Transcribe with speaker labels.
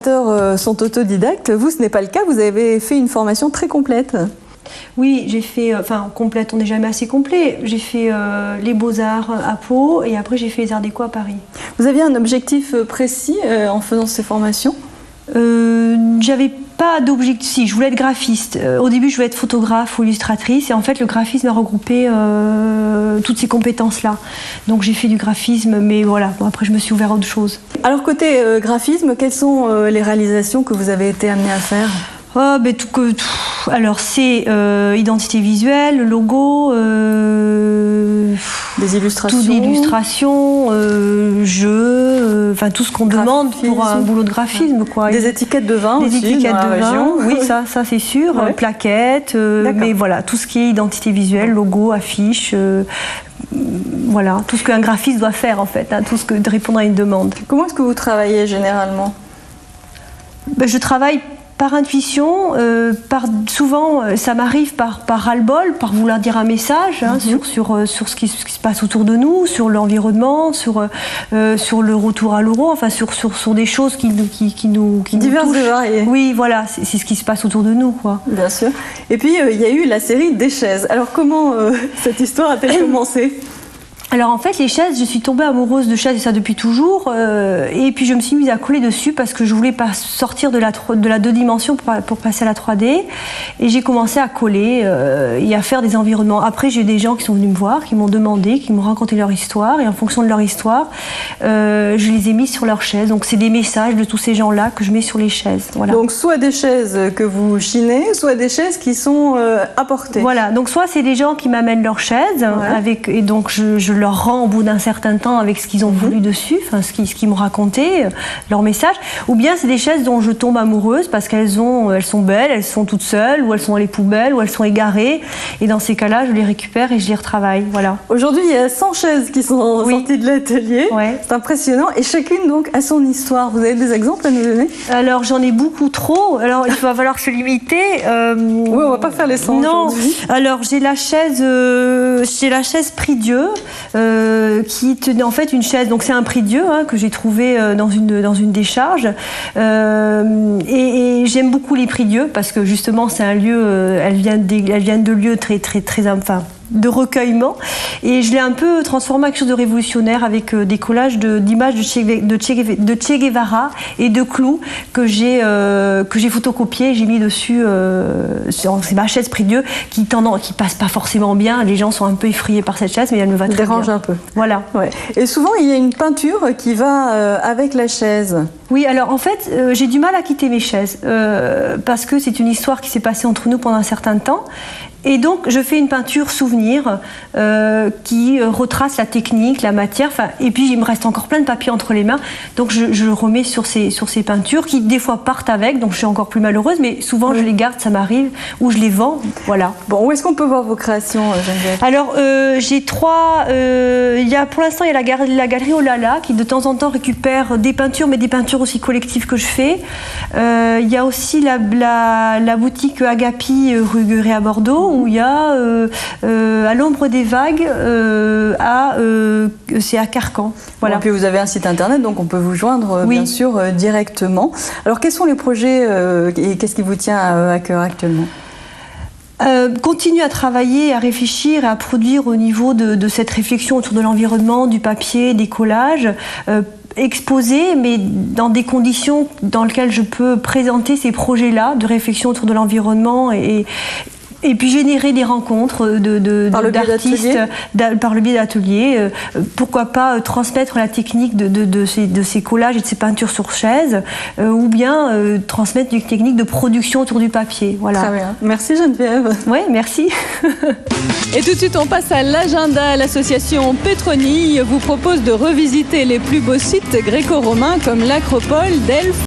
Speaker 1: collaborateurs sont autodidactes. Vous, ce n'est pas le cas. Vous avez fait une formation très complète.
Speaker 2: Oui, j'ai fait, complète, on n'est jamais assez complet. J'ai fait les Beaux-Arts à Pau et après j'ai fait les Arts Déco à Paris.
Speaker 1: Vous aviez un objectif précis en faisant ces formations ?
Speaker 2: J'avais pas d'objectif. Si, je voulais être graphiste. Au début, je voulais être photographe ou illustratrice et en fait, le graphisme a regroupé toutes ces compétences-là. Donc j'ai fait du graphisme, mais voilà, bon, après je me suis ouvert à autre chose.
Speaker 1: Alors côté graphisme, quelles sont les réalisations que vous avez été amenée à faire ?
Speaker 2: Alors c'est identité visuelle, logo,
Speaker 1: des illustrations,
Speaker 2: tout d'illustrations, jeux, tout ce qu'on demande pour un boulot de graphisme, quoi.
Speaker 1: Des étiquettes de vin,
Speaker 2: des
Speaker 1: aussi,
Speaker 2: étiquettes
Speaker 1: dans la
Speaker 2: de
Speaker 1: région.
Speaker 2: vin, oui, ça c'est sûr,
Speaker 1: Ouais.
Speaker 2: plaquettes, mais voilà, tout ce qui est identité visuelle, logo, affiche. Voilà, tout ce qu'un graphiste doit faire en fait, tout ce que de répondre à une demande.
Speaker 1: Comment est-ce que vous travaillez généralement ?
Speaker 2: Je travaille par intuition, souvent ça m'arrive par ras-le-bol, par vouloir dire un message sur ce qui se passe autour de nous, sur l'environnement, sur le retour à l'euro, sur des choses qui nous
Speaker 1: diverses et variées.
Speaker 2: Oui, voilà, c'est ce qui se passe autour de nous, quoi.
Speaker 1: Bien sûr. Et puis il y a eu la série des chaises. Alors comment cette histoire a-t-elle commencé ?
Speaker 2: Alors en fait, les chaises, je suis tombée amoureuse de chaises et ça depuis toujours. Et puis je me suis mise à coller dessus parce que je voulais pas sortir de la 2 dimensions pour passer à la 3D. Et j'ai commencé à coller et à faire des environnements. Après, j'ai des gens qui sont venus me voir, qui m'ont demandé, qui m'ont raconté leur histoire. Et en fonction de leur histoire, je les ai mis sur leurs chaises. Donc c'est des messages de tous ces gens-là que je mets sur les chaises. Voilà.
Speaker 1: Donc soit des chaises que vous chinez, soit des chaises qui sont apportées.
Speaker 2: Voilà, donc soit c'est des gens qui m'amènent leurs chaises, et donc je leur rends au bout d'un certain temps avec ce qu'ils ont voulu dessus, ce qu'ils m'ont raconté, leur message, ou bien c'est des chaises dont je tombe amoureuse parce qu'elles sont belles, elles sont toutes seules, ou elles sont dans les poubelles, ou elles sont égarées, et dans ces cas-là, je les récupère et je les retravaille, voilà.
Speaker 1: Aujourd'hui, il y a 100 chaises qui sont sorties de l'atelier, c'est impressionnant, et chacune donc a son histoire. Vous avez des exemples à nous donner ?
Speaker 2: Alors j'en ai beaucoup trop, alors il va falloir se limiter.
Speaker 1: Oui, on va pas faire les 100 aujourd'hui.
Speaker 2: Alors j'ai la chaise Prie-Dieu, qui tenait en fait une chaise, donc c'est un Prie-Dieu que j'ai trouvé dans une décharge, et j'aime beaucoup les Prie-Dieu parce que justement c'est un lieu, elles viennent de lieux très de recueillement, et je l'ai un peu transformé en quelque chose de révolutionnaire avec des collages d'images de Che Guevara et de clous que j'ai photocopié, j'ai mis dessus. C'est ma chaise Prie-Dieu qui passe pas forcément bien. Les gens sont un peu effrayés par cette chaise, mais elle me va très bien.
Speaker 1: Dérange un peu.
Speaker 2: Voilà.
Speaker 1: Ouais. Et souvent il y a une peinture qui va avec la chaise.
Speaker 2: Oui, alors en fait, j'ai du mal à quitter mes chaises parce que c'est une histoire qui s'est passée entre nous pendant un certain temps. Et donc, je fais une peinture souvenir qui retrace la technique, la matière. Et puis, il me reste encore plein de papier entre les mains. Donc, je remets sur ces peintures qui, des fois, partent avec. Donc, je suis encore plus malheureuse. Mais souvent, je les garde, ça m'arrive. Ou je les vends. Voilà.
Speaker 1: Bon, où est-ce qu'on peut voir vos créations, Geneviève ?
Speaker 2: Alors, j'ai 3... pour l'instant, il y a la galerie Olala qui, de temps en temps, récupère des peintures, mais des peintures aussi collectives que je fais. Il y a aussi la boutique Agapi, rue Guéret à Bordeaux, où il y a à l'ombre des vagues, c'est à Carcan. Voilà.
Speaker 1: Et puis vous avez un site internet, donc on peut vous joindre bien sûr directement. Alors quels sont les projets et qu'est-ce qui vous tient à cœur actuellement ?
Speaker 2: Continuer à travailler, à réfléchir et à produire au niveau de cette réflexion autour de l'environnement, du papier, des collages. Exposer, mais dans des conditions dans lesquelles je peux présenter ces projets-là de réflexion autour de l'environnement et puis générer des rencontres d'artistes par le biais d'ateliers. Pourquoi pas transmettre la technique de ces collages et de ces peintures sur chaise, ou bien transmettre une technique de production autour du papier. Voilà.
Speaker 1: Très bien. Merci Geneviève.
Speaker 2: Oui, merci.
Speaker 3: Et tout de suite, on passe à l'agenda. L'association Pétronille vous propose de revisiter les plus beaux sites gréco-romains comme l'Acropole, Delphes,